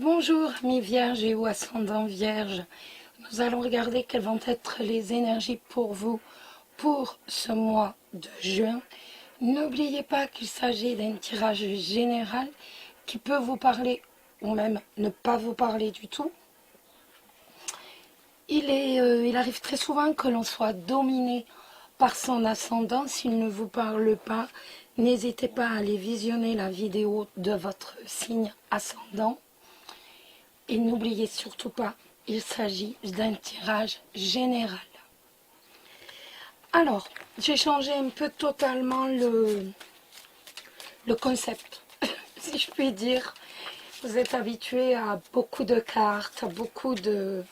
Bonjour amis vierges et ou ascendants vierges, nous allons regarder quelles vont être les énergies pour vous pour ce mois de juin. N'oubliez pas qu'il s'agit d'un tirage général qui peut vous parler ou même ne pas vous parler du tout. Il arrive très souvent que l'on soit dominé par son ascendant. S'il ne vous parle pas, n'hésitez pas à aller visionner la vidéo de votre signe ascendant. Et n'oubliez surtout pas, il s'agit d'un tirage général. Alors, j'ai changé un peu totalement le concept, si je puis dire. Vous êtes habitués à beaucoup de cartes, à beaucoup de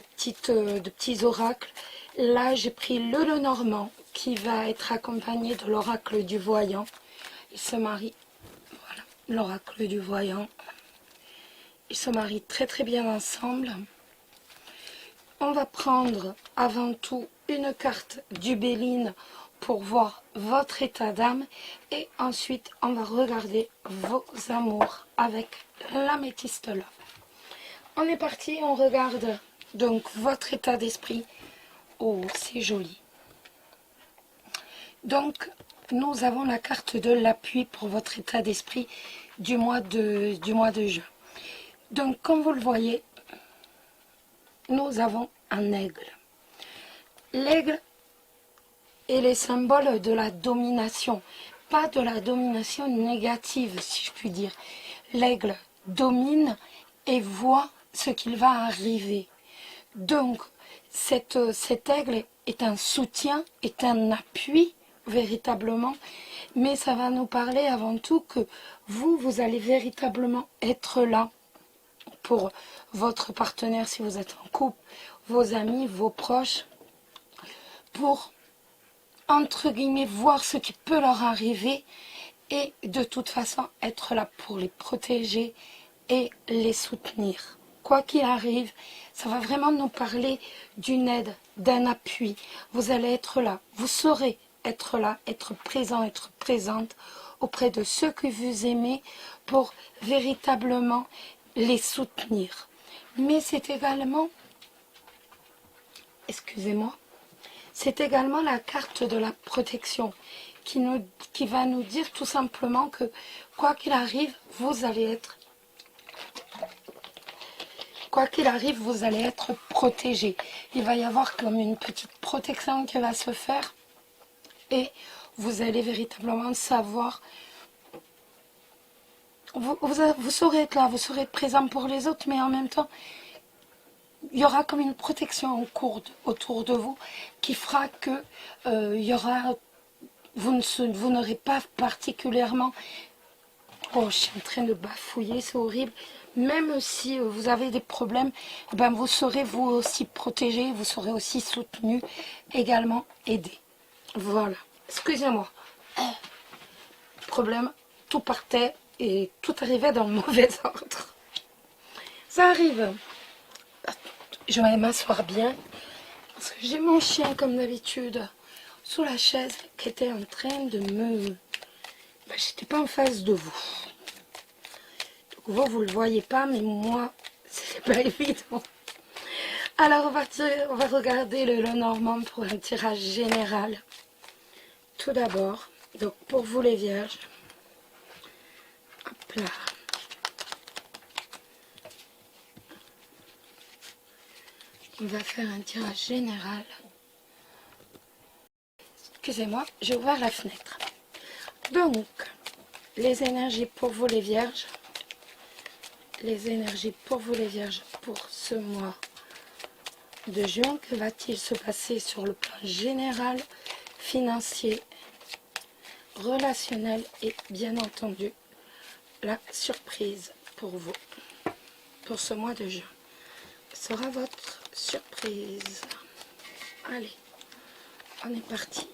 petits oracles. Là, j'ai pris le Lenormand qui va être accompagné de l'oracle du voyant. Il se marie, voilà, l'oracle du voyant. Ils se marient très très bien ensemble. On va prendre avant tout une carte du Béline pour voir votre état d'âme. Et ensuite, on va regarder vos amours avec l'améthyste love. On est parti, on regarde donc votre état d'esprit. Oh, c'est joli. Donc, nous avons la carte de l'appui pour votre état d'esprit du mois de juin. Donc, comme vous le voyez, nous avons un aigle. L'aigle est le symbole de la domination, pas de la domination négative, si je puis dire. L'aigle domine et voit ce qu'il va arriver. Donc, cet aigle est un soutien, est un appui, véritablement, mais ça va nous parler avant tout que vous allez véritablement être là pour votre partenaire si vous êtes en couple, vos amis, vos proches, pour, entre guillemets, voir ce qui peut leur arriver et de toute façon être là pour les protéger et les soutenir. Quoi qu'il arrive, ça va vraiment nous parler d'une aide, d'un appui. Vous allez être là, vous saurez être là, être présent, être présente auprès de ceux que vous aimez pour véritablement les soutenir. Mais c'est également, excusez-moi, c'est également la carte de la protection qui va nous dire tout simplement que quoi qu'il arrive, vous allez être protégé. Il va y avoir comme une petite protection qui va se faire et vous allez véritablement savoir. Vous saurez être là, vous saurez être présent pour les autres, mais en même temps, il y aura comme une protection en cours autour de vous qui fera que vous n'aurez pas particulièrement... Oh, je suis en train de bafouiller, c'est horrible. Même si vous avez des problèmes, ben vous serez vous aussi protégé, vous serez aussi soutenu, également aidé. Voilà, excusez-moi. Problème, tout partait et tout arrivait dans le mauvais ordre. Ça arrive. Je vais m'asseoir bien, parce que j'ai mon chien, comme d'habitude, sous la chaise, qui était en train de me... Ben, j'étais pas en face de vous. Donc vous le voyez pas, mais moi, c'est pas évident. Alors, on va regarder le Lenormand pour un tirage général. Tout d'abord, donc pour vous les vierges, hop là. On va faire un tirage général. Excusez-moi, j'ai ouvert la fenêtre. Donc, les énergies pour vous les vierges. Les énergies pour vous les vierges pour ce mois de juin. Que va-t-il se passer sur le plan général, financier, relationnel et bien entendu la surprise pour vous pour ce mois de juin. Ce sera votre surprise. Allez, on est parti.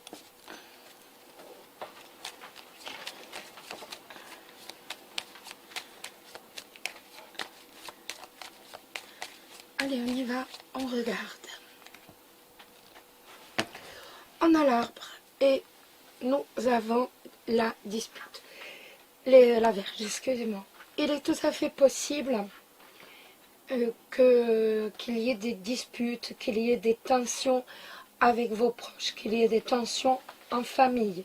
Allez, on y va, on regarde. On a l'arbre et nous avons la dispute. la Vierge, excusez-moi. Il est tout à fait possible qu'il y ait des disputes, qu'il y ait des tensions avec vos proches, qu'il y ait des tensions en famille,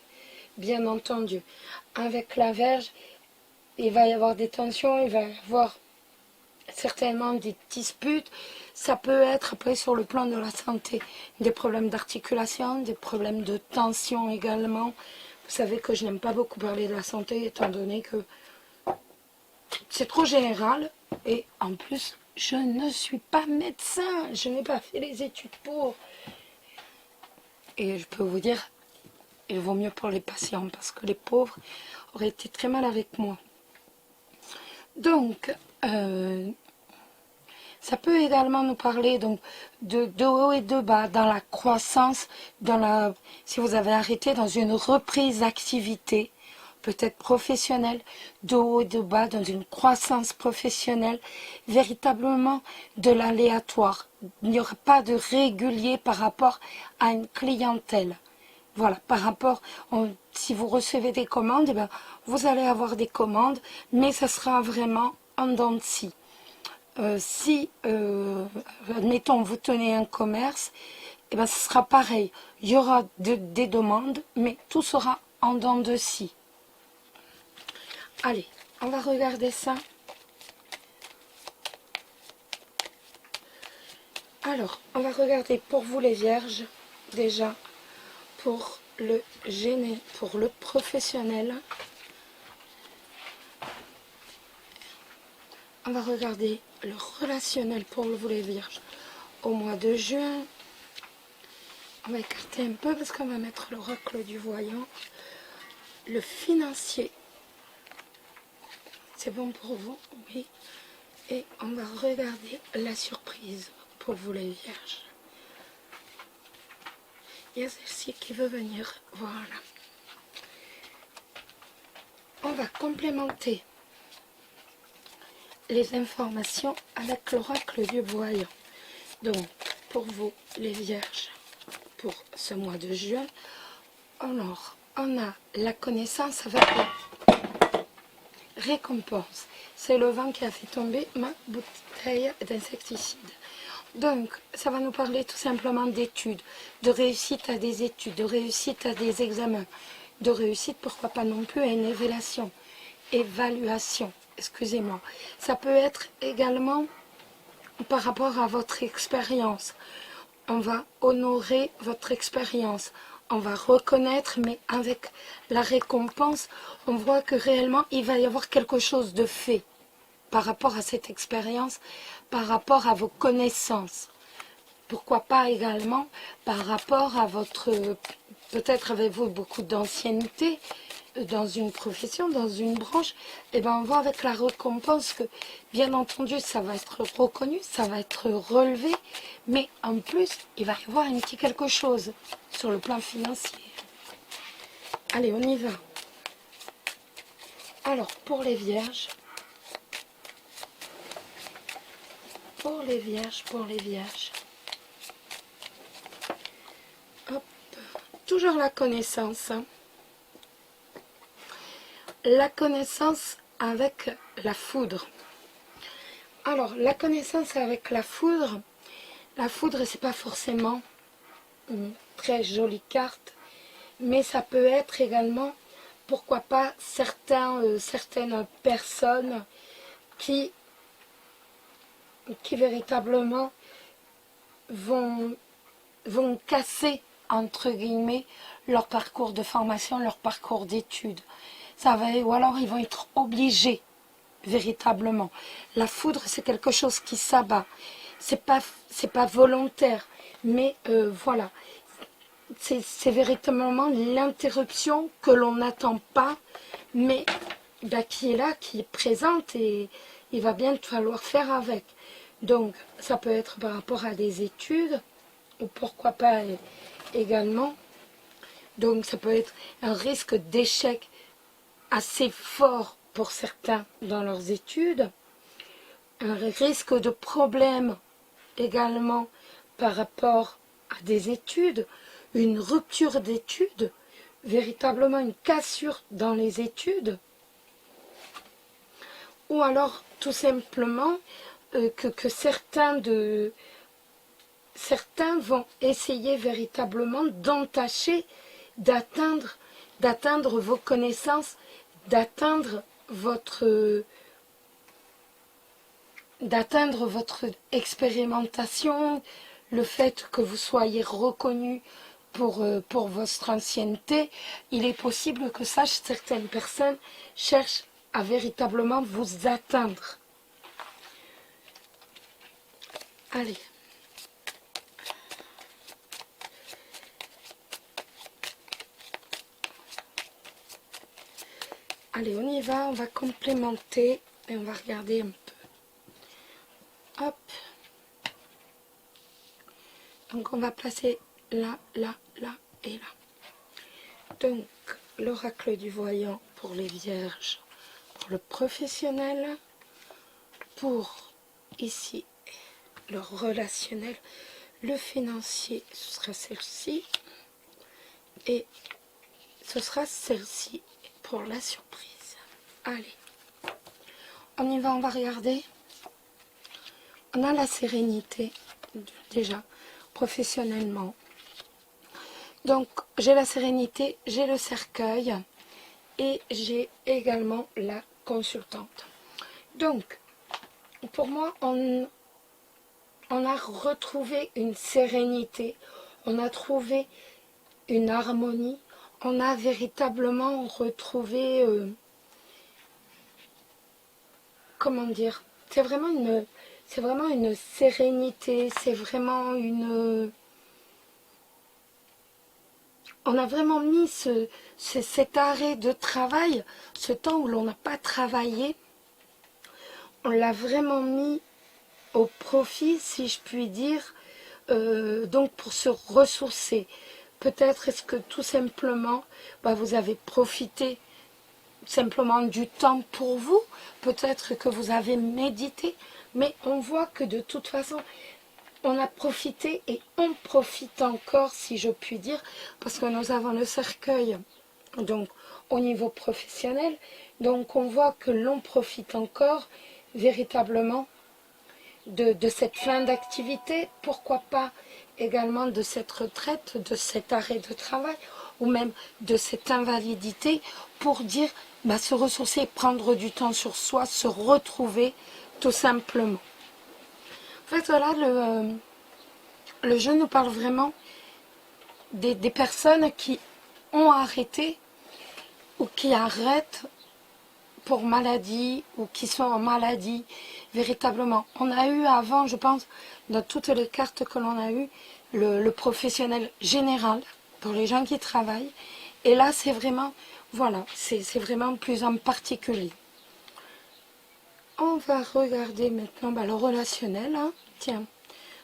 bien entendu. Avec la Vierge, il va y avoir des tensions, il va y avoir certainement des disputes. Ça peut être après sur le plan de la santé, des problèmes d'articulation, des problèmes de tension également. Vous savez que je n'aime pas beaucoup parler de la santé étant donné que c'est trop général et en plus je ne suis pas médecin, je n'ai pas fait les études pour. Et je peux vous dire, il vaut mieux pour les patients parce que les pauvres auraient été très mal avec moi. Donc, ça peut également nous parler donc, de haut et de bas dans la croissance, si vous avez arrêté dans une reprise d'activité, peut-être professionnelle, de haut et de bas dans une croissance professionnelle, véritablement de l'aléatoire. Il n'y aura pas de régulier par rapport à une clientèle. Voilà, par rapport, si vous recevez des commandes, eh bien, vous allez avoir des commandes, mais ça sera vraiment en dents de scie. Admettons, vous tenez un commerce, eh bien, ce sera pareil. Il y aura des demandes, mais tout sera en dents de scie. Allez, on va regarder ça. Alors, on va regarder pour vous les vierges, déjà, pour le professionnel. On va regarder le relationnel pour vous les vierges au mois de juin. On va écarter un peu parce qu'on va mettre l'oracle du voyant. Le financier. C'est bon pour vous? Oui. Et on va regarder la surprise pour vous les vierges. Il y a celle-ci qui veut venir. Voilà. On va complémenter les informations avec l'oracle du voyant. Donc, pour vous les vierges, pour ce mois de juin, alors, on a la connaissance avec la récompense. C'est le vent qui a fait tomber ma bouteille d'insecticide. Donc, ça va nous parler tout simplement d'études, de réussite à des études, de réussite à des examens, de réussite, pourquoi pas non plus, à une évaluation, excusez-moi. Ça peut être également par rapport à votre expérience. On va honorer votre expérience. On va reconnaître, mais avec la récompense, on voit que réellement, il va y avoir quelque chose de fait par rapport à cette expérience, par rapport à vos connaissances. Pourquoi pas également par rapport à votre... Peut-être avez-vous beaucoup d'ancienneté dans une profession, dans une branche. Et bien on voit avec la récompense que, bien entendu, ça va être reconnu, ça va être relevé, mais en plus, il va y avoir un petit quelque chose sur le plan financier. Allez, on y va. Alors, pour les vierges, hop, toujours la connaissance. La connaissance avec la foudre. Alors, la connaissance avec la foudre, c'est pas forcément une très jolie carte, mais ça peut être également, pourquoi pas, certaines personnes qui véritablement vont casser, entre guillemets, leur parcours de formation, leur parcours d'études. Ou alors ils vont être obligés, véritablement. La foudre, c'est quelque chose qui s'abat. C'est pas volontaire, mais voilà. C'est véritablement l'interruption que l'on n'attend pas, mais qui est là, qui est présente, et il va bien falloir faire avec. Donc, ça peut être par rapport à des études, ou pourquoi pas également. Donc, ça peut être un risque d'échec assez fort pour certains dans leurs études, un risque de problème également par rapport à des études, une rupture d'études, véritablement une cassure dans les études. ou alors tout simplement que certains vont essayer véritablement d'entacher, d'atteindre vos connaissances, d'atteindre votre expérimentation, le fait que vous soyez reconnu pour votre ancienneté. Il est possible que certaines personnes cherchent à véritablement vous atteindre. Allez. Allez, on y va, on va complémenter et on va regarder un peu. Hop. Donc on va placer là, là, là et là. Donc l'oracle du voyant pour les vierges, pour le professionnel, pour ici le relationnel, le financier, ce sera celle-ci et ce sera celle-ci pour la surprise. Allez, on y va, on va regarder. On a la sérénité déjà professionnellement. Donc j'ai la sérénité, j'ai le cercueil et j'ai également la consultante. Donc pour moi on a retrouvé une sérénité, on a trouvé une harmonie, on a véritablement retrouvé comment dire, c'est vraiment une sérénité, c'est vraiment une... On a vraiment mis cet arrêt de travail, ce temps où l'on n'a pas travaillé, on l'a vraiment mis au profit, si je puis dire, donc pour se ressourcer. Peut-être est-ce que tout simplement, vous avez profité simplement du temps pour vous, peut-être que vous avez médité, mais on voit que de toute façon, on a profité et on profite encore, si je puis dire, parce que nous avons le cercueil, donc au niveau professionnel, donc on voit que l'on profite encore véritablement de cette fin d'activité, pourquoi pas également de cette retraite, de cet arrêt de travail, ou même de cette invalidité, pour dire, se ressourcer, prendre du temps sur soi, se retrouver tout simplement. En fait, voilà, le jeu nous parle vraiment des personnes qui ont arrêté ou qui arrêtent pour maladie ou qui sont en maladie, véritablement. On a eu avant, je pense, dans toutes les cartes que l'on a eues, le professionnel général pour les gens qui travaillent. Et là, c'est vraiment, voilà, c'est vraiment plus en particulier. On va regarder maintenant le relationnel. Hein. Tiens,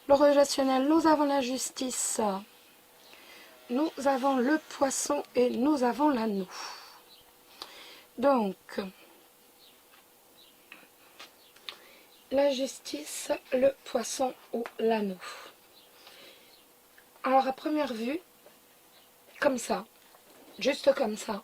le relationnel, nous avons la justice, nous avons le poisson et nous avons l'anneau. Donc, la justice, le poisson ou l'anneau. Alors à première vue, comme ça, juste comme ça,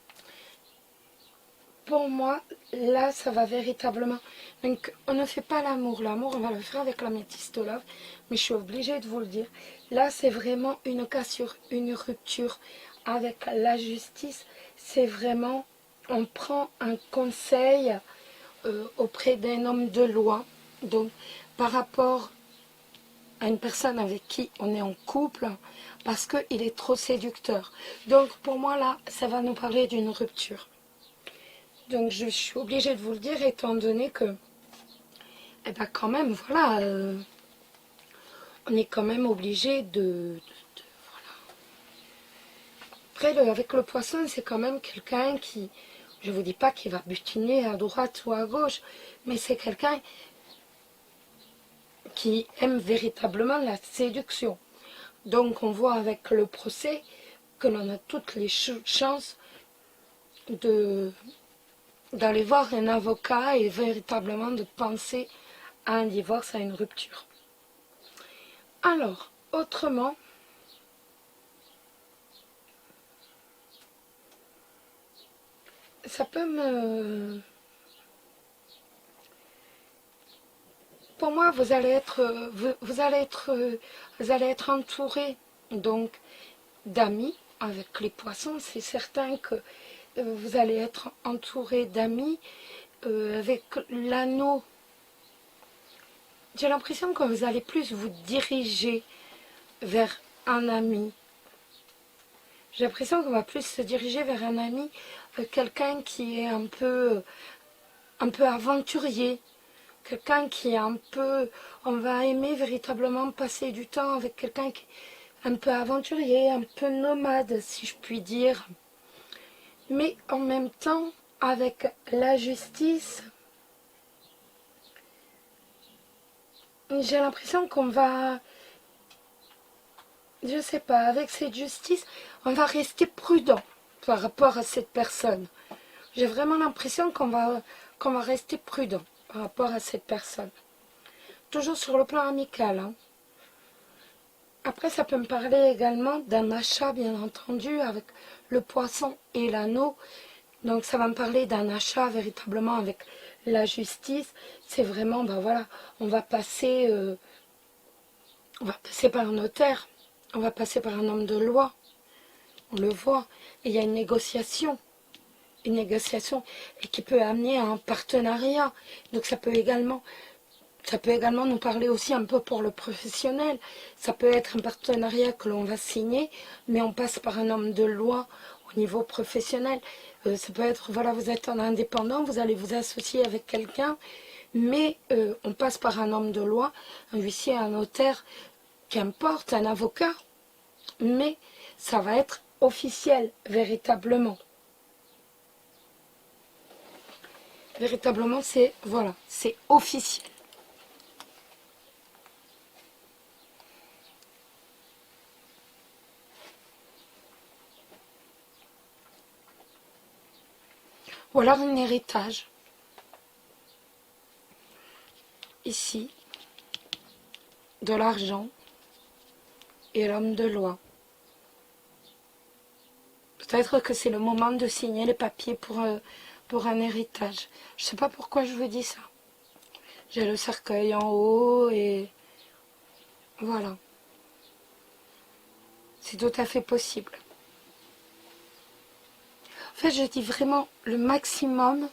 pour moi, là, ça va véritablement... Donc, on ne fait pas l'amour. L'amour, on va le faire avec la métiste love, mais je suis obligée de vous le dire. Là, c'est vraiment une cassure, une rupture avec la justice. C'est vraiment, on prend un conseil auprès d'un homme de loi. Donc, par rapport à une personne avec qui on est en couple, parce qu'il est trop séducteur. Donc, pour moi, là, ça va nous parler d'une rupture. Donc je suis obligée de vous le dire, étant donné que, quand même, voilà, on est quand même obligé voilà. Après, avec le poisson, c'est quand même quelqu'un qui, je ne vous dis pas qu'il va butiner à droite ou à gauche, mais c'est quelqu'un qui aime véritablement la séduction. Donc on voit avec le procès que l'on a toutes les chances d'aller voir un avocat et véritablement de penser à un divorce, à une rupture. Alors, autrement, ça peut pour moi, vous allez être entouré donc d'amis avec les poissons. C'est certain que vous allez être entouré d'amis avec l'anneau. J'ai l'impression que vous allez plus vous diriger vers un ami. J'ai l'impression qu'on va plus se diriger vers un ami, quelqu'un qui est un peu aventurier, quelqu'un qui est un peu... On va aimer véritablement passer du temps avec quelqu'un qui est un peu aventurier, un peu nomade, si je puis dire. Mais en même temps, avec la justice, j'ai l'impression qu'on va... Je sais pas, avec cette justice, on va rester prudent par rapport à cette personne. J'ai vraiment l'impression qu'on va rester prudent par rapport à cette personne. Toujours sur le plan amical. Hein. Après, ça peut me parler également d'un achat, bien entendu, avec le poisson et l'anneau. Donc, ça va me parler d'un achat véritablement avec la justice. C'est vraiment, ben voilà, on va passer par un notaire. On va passer par un homme de loi, on le voit, et il y a une négociation et qui peut amener à un partenariat. Donc ça peut également nous parler aussi un peu pour le professionnel. Ça peut être un partenariat que l'on va signer, mais on passe par un homme de loi au niveau professionnel. Ça peut être, voilà, vous êtes un indépendant, vous allez vous associer avec quelqu'un, mais on passe par un homme de loi, un huissier, un notaire, qu'importe, un avocat, mais ça va être officiel, véritablement. Véritablement, c'est, voilà, c'est officiel. Ou alors un héritage. Ici, de l'argent et l'homme de loi. Peut-être que c'est le moment de signer les papiers pour un héritage. Je ne sais pas pourquoi je vous dis ça. J'ai le cercueil en haut et voilà. C'est tout à fait possible. En fait, je dis vraiment le maximum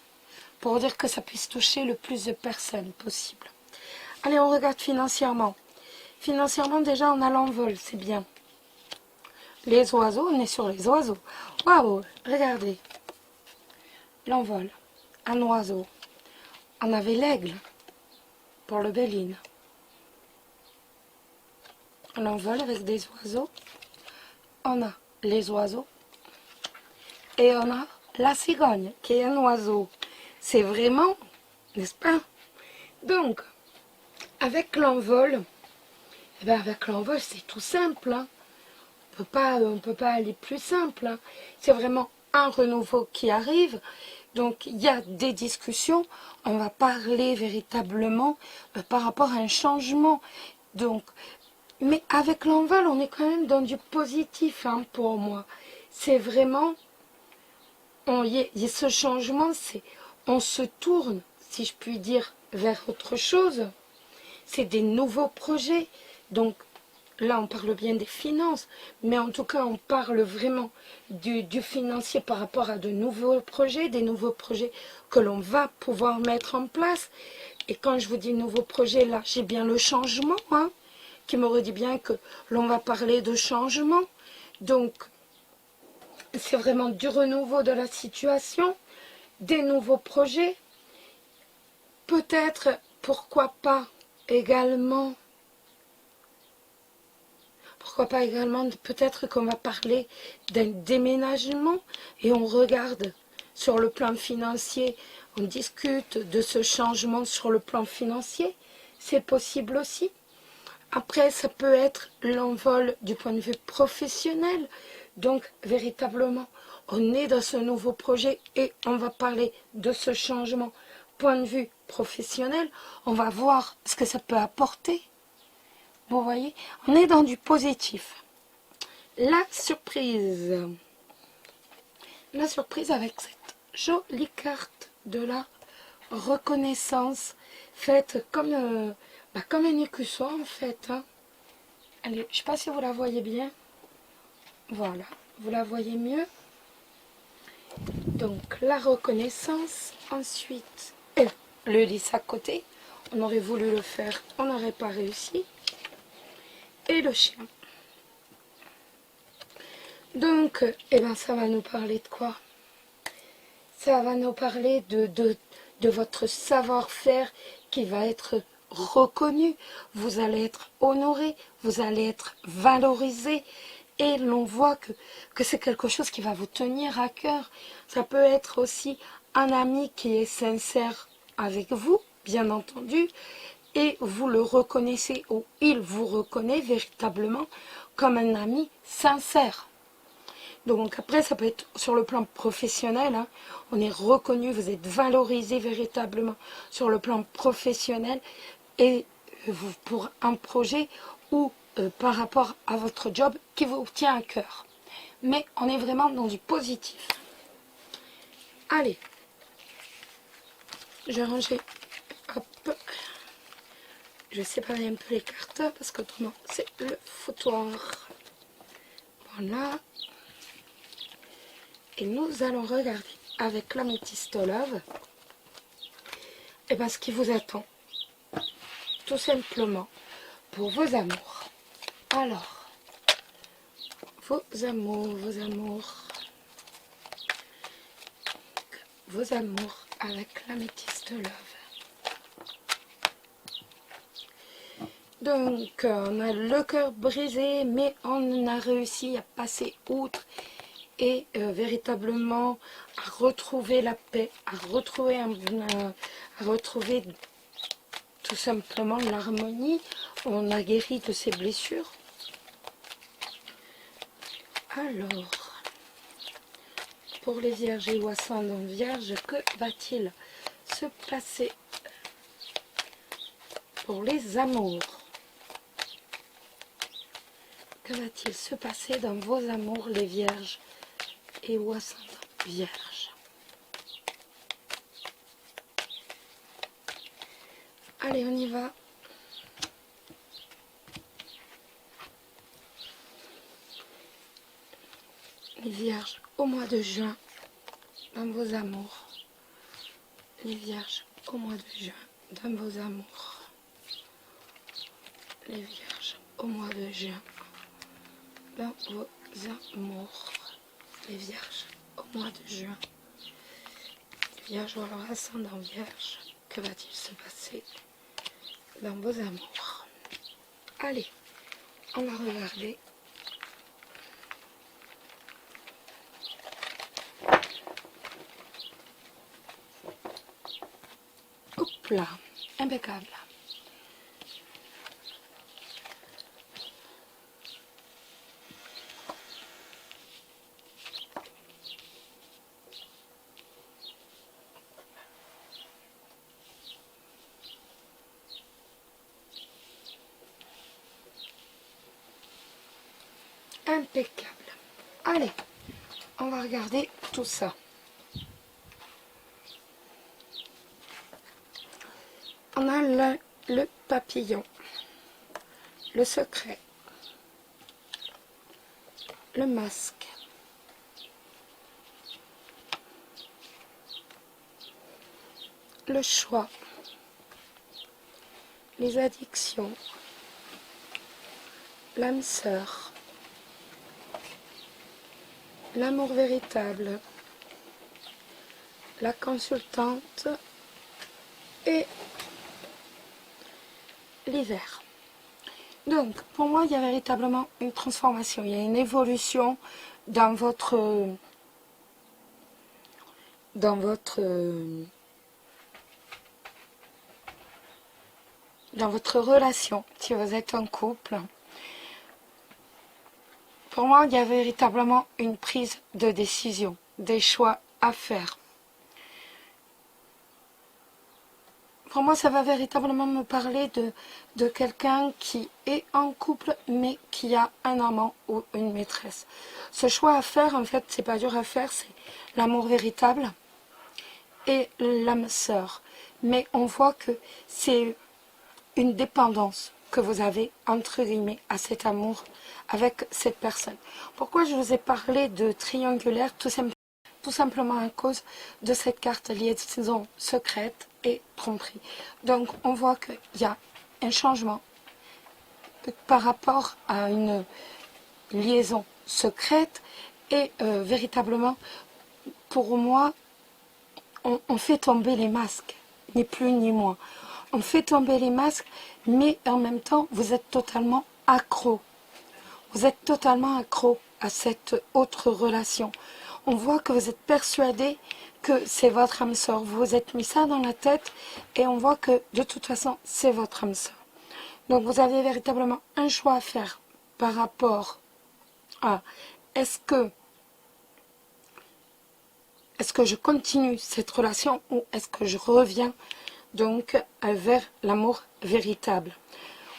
pour dire que ça puisse toucher le plus de personnes possible. Allez, on regarde financièrement. Financièrement, déjà, on a l'envol, c'est bien. Les oiseaux, on est sur les oiseaux. Waouh, regardez. L'envol, un oiseau. On avait l'aigle pour le Béline. L'envol avec des oiseaux. On a les oiseaux. Et on a la cigogne, qui est un oiseau. C'est vraiment, n'est-ce pas? Donc, avec l'envol, eh bien avec l'envol, c'est tout simple. Hein. On peut pas aller plus simple. Hein. C'est vraiment un renouveau qui arrive. Donc, il y a des discussions. On va parler véritablement par rapport à un changement. Donc, mais avec l'envol, on est quand même dans du positif hein, pour moi. C'est vraiment... ce changement, c'est on se tourne, si je puis dire, vers autre chose. C'est des nouveaux projets. Donc là, on parle bien des finances, mais en tout cas, on parle vraiment du financier par rapport à de nouveaux projets, des nouveaux projets que l'on va pouvoir mettre en place. Et quand je vous dis nouveaux projets, là, j'ai bien le changement, hein, qui me redit bien que l'on va parler de changement. Donc, c'est vraiment du renouveau de la situation, des nouveaux projets. Peut-être, pourquoi pas également, peut-être qu'on va parler d'un déménagement et on regarde sur le plan financier, on discute de ce changement sur le plan financier. C'est possible aussi. Après, ça peut être l'envol du point de vue professionnel. Donc, véritablement, on est dans ce nouveau projet et on va parler de ce changement. Point de vue professionnel, on va voir ce que ça peut apporter. Vous voyez, on est dans du positif. La surprise avec cette jolie carte de la reconnaissance faite comme bah, comme un écusson en fait. Hein. Allez, je sais pas si vous la voyez bien. Voilà, vous la voyez mieux. Donc la reconnaissance, ensuite le lisse à côté. On aurait voulu le faire, on n'aurait pas réussi. Et le chien. Donc, eh ben, ça va nous parler de quoi? Ça va nous parler de votre savoir-faire qui va être reconnu. Vous allez être honoré, vous allez être valorisé. Et l'on voit que c'est quelque chose qui va vous tenir à cœur. Ça peut être aussi un ami qui est sincère avec vous, bien entendu, et vous le reconnaissez ou il vous reconnaît véritablement comme un ami sincère. Donc après, ça peut être sur le plan professionnel, hein. On est reconnu, vous êtes valorisé véritablement sur le plan professionnel et vous, pour un projet ou par rapport à votre job qui vous tient à cœur. Mais on est vraiment dans du positif. Allez, je vais ranger, hop, je vais séparer un peu les cartes parce qu'autrement c'est le foutoir. Voilà. Et nous allons regarder avec l'améthyste love et bien ce qui vous attend, tout simplement, pour vos amours. Alors, vos amours avec l'améthyste love. Donc, on a le cœur brisé, mais on a réussi à passer outre et véritablement à retrouver la paix, à retrouver tout simplement l'harmonie. On a guéri de ses blessures. Alors, pour les vierges et ou ascendants vierges, que va-t-il se passer pour les amours? Que va-t-il se passer dans vos amours, les vierges et ou ascendants vierges? Allez, on y va. Les vierges au mois de juin, dans vos amours. Les vierges au mois de juin, dans vos amours. Les vierges au mois de juin, dans vos amours. Les vierges au mois de juin. Les vierges ou alors ascendant vierge, que va-t-il se passer dans vos amours? Allez, on va regarder. Hop là, impeccable. Impeccable. Allez, on va regarder tout ça. On a le papillon, le secret, le masque, le choix, les addictions, l'âme sœur, l'amour véritable, la consultante et l'hiver. Donc, pour moi, il y a véritablement une transformation, il y a une évolution dans votre relation, si vous êtes en couple. Pour moi, il y a véritablement une prise de décision, des choix à faire. Pour moi, ça va véritablement me parler de quelqu'un qui est en couple, mais qui a un amant ou une maîtresse. Ce choix à faire, en fait, c'est pas dur à faire, c'est l'amour véritable et l'âme sœur. Mais on voit que c'est une dépendance que vous avez, entre guillemets, à cet amour avec cette personne. Pourquoi je vous ai parlé de triangulaire? Tout simplement à cause de cette carte liaison secrète et tromperie. Donc on voit qu'il y a un changement par rapport à une liaison secrète et véritablement, pour moi, on fait tomber les masques, ni plus ni moins. On fait tomber les masques, mais en même temps, vous êtes totalement accro. Vous êtes totalement accro à cette autre relation. On voit que vous êtes persuadé que c'est votre âme sœur. Vous vous êtes mis ça dans la tête et on voit que de toute façon, c'est votre âme sœur. Donc vous avez véritablement un choix à faire par rapport à est-ce que je continue cette relation ou est-ce que je reviens donc vers l'amour véritable.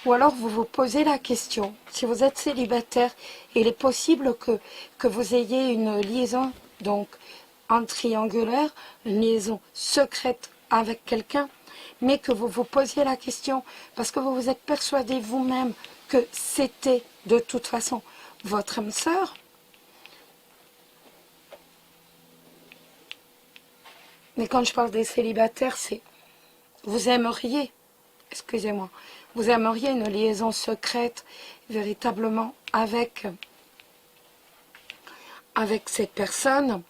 Ou alors vous vous posez la question, si vous êtes célibataire, il est possible que vous ayez une liaison donc en triangulaire, une liaison secrète avec quelqu'un, mais que vous vous posiez la question parce que vous vous êtes persuadé vous-même que c'était de toute façon votre âme sœur. Mais quand je parle des célibataires, c'est vous aimeriez, excusez-moi, vous aimeriez une liaison secrète véritablement avec cette personne,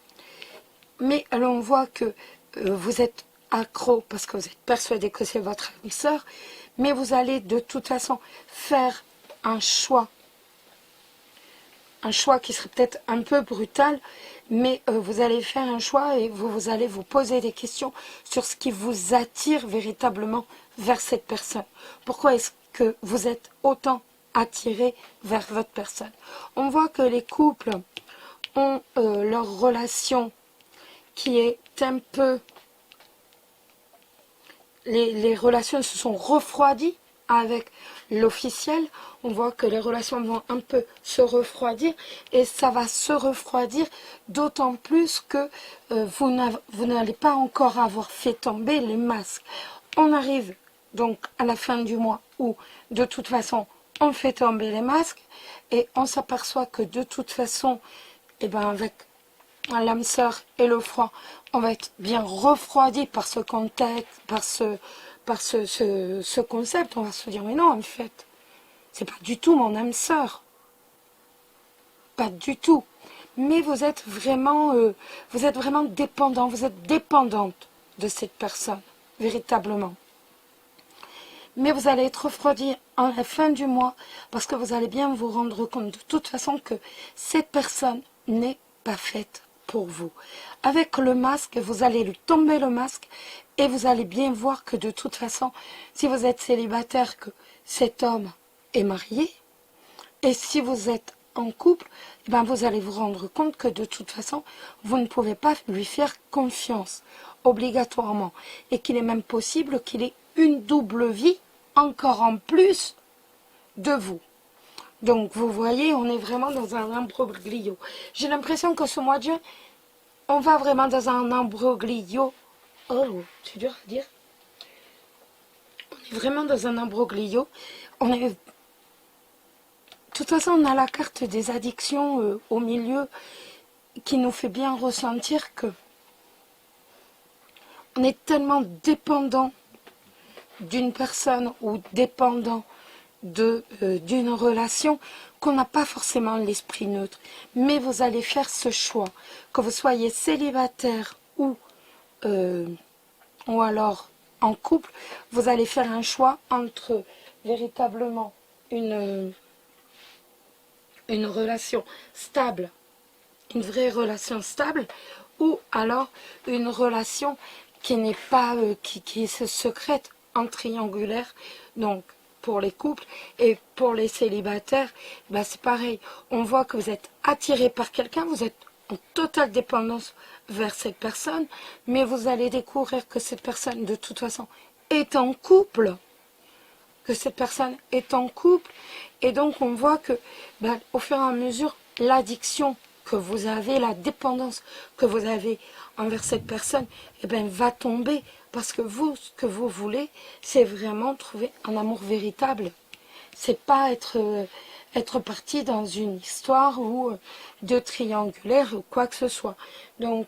mais alors on voit que vous êtes accro parce que vous êtes persuadé que c'est votre âme sœur, mais vous allez de toute façon faire un choix qui serait peut-être un peu brutal, mais vous allez faire un choix et vous allez vous poser des questions sur ce qui vous attire véritablement vers cette personne. Pourquoi est-ce que vous êtes autant attiré vers votre personne? On voit que les couples ont leur relation qui est un peu... Les relations se sont refroidies avec l'officiel. On voit que les relations vont un peu se refroidir et ça va se refroidir d'autant plus que vous n'allez pas encore avoir fait tomber les masques. On arrive donc à la fin du mois où de toute façon on fait tomber les masques et on s'aperçoit que de toute façon, eh ben avec l'âme sœur et le froid, on va être bien refroidi par ce contexte, par ce concept. On va se dire mais non, en fait c'est pas du tout mon âme sœur, pas du tout, mais vous êtes vraiment dépendant, vous êtes dépendante de cette personne véritablement, mais vous allez être refroidi à la fin du mois parce que vous allez bien vous rendre compte de toute façon que cette personne n'est pas faite pour vous. Avec le masque, vous allez lui tomber le masque et vous allez bien voir que de toute façon, si vous êtes célibataire, que cet homme est marié, et si vous êtes en couple, eh ben vous allez vous rendre compte que de toute façon, vous ne pouvez pas lui faire confiance obligatoirement et qu'il est même possible qu'il ait une double vie encore en plus de vous. Donc vous voyez, on est vraiment dans un imbroglio. J'ai l'impression que ce mois de juin, on va vraiment dans un imbroglio. Oh, c'est dur à dire. On est vraiment dans un imbroglio. On est... De toute façon, on a la carte des addictions au milieu qui nous fait bien ressentir que on est tellement dépendant d'une personne ou dépendant d'une relation qu'on n'a pas forcément l'esprit neutre. Mais vous allez faire ce choix, que vous soyez célibataire ou alors en couple, vous allez faire un choix entre véritablement une relation stable, une vraie relation stable, ou alors une relation qui n'est pas, qui est secrète, en triangulaire. Donc pour les couples et pour les célibataires, ben c'est pareil. On voit que vous êtes attiré par quelqu'un, vous êtes en totale dépendance vers cette personne, mais vous allez découvrir que cette personne, de toute façon, est en couple, et donc on voit que, ben, au fur et à mesure, l'addiction que vous avez, la dépendance que vous avez envers cette personne, eh ben, va tomber Parce que vous, ce que vous voulez, c'est vraiment trouver un amour véritable. C'est pas être parti dans une histoire ou de triangulaire ou quoi que ce soit. Donc,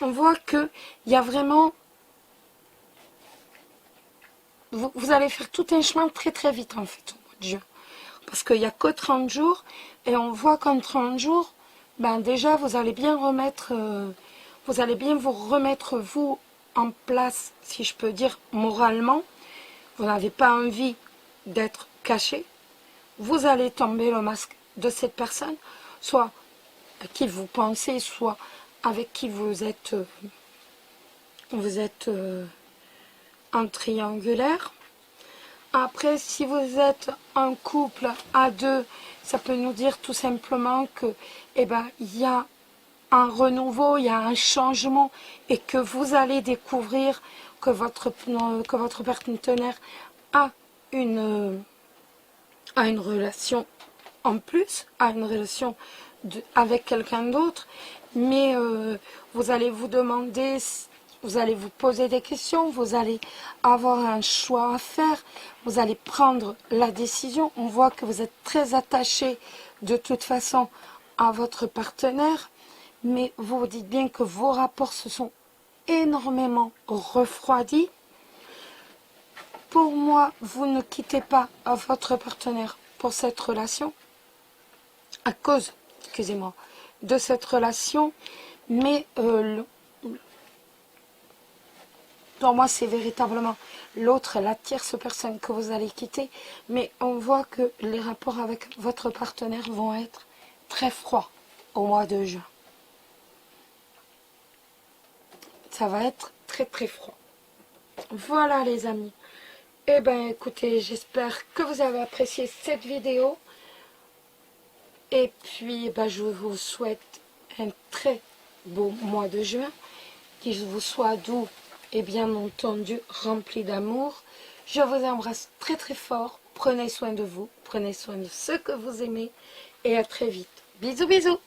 on voit qu'il y a vraiment... Vous allez faire tout un chemin très très vite en fait au mois de juin. Parce qu'il n'y a que 30 jours et on voit qu'en 30 jours, ben déjà vous allez bien remettre, vous allez bien vous remettre vous en place, si je peux dire, moralement. Vous n'avez pas envie d'être caché. Vous allez tomber le masque de cette personne, soit à qui vous pensez, soit avec qui vous êtes en triangulaire. Après, si vous êtes un couple à deux, ça peut nous dire tout simplement que, eh ben, il y a un renouveau, il y a un changement et que vous allez découvrir que votre partenaire a une relation en plus, a une relation avec quelqu'un d'autre, mais vous allez vous demander, vous allez vous poser des questions, vous allez avoir un choix à faire, vous allez prendre la décision. On voit que vous êtes très attaché de toute façon à votre partenaire, mais vous vous dites bien que vos rapports se sont énormément refroidis. Pour moi, vous ne quittez pas votre partenaire pour cette relation, à cause, excusez-moi, de cette relation, mais pour moi, c'est véritablement l'autre, la tierce personne que vous allez quitter, mais on voit que les rapports avec votre partenaire vont être très froids au mois de juin. Ça va être très très froid. Voilà les amis. Eh bien écoutez, j'espère que vous avez apprécié cette vidéo. Et puis ben, je vous souhaite un très beau mois de juin. Qu'il vous soit doux et bien entendu rempli d'amour. Je vous embrasse très très fort. Prenez soin de vous, prenez soin de ceux que vous aimez. Et à très vite. Bisous bisous.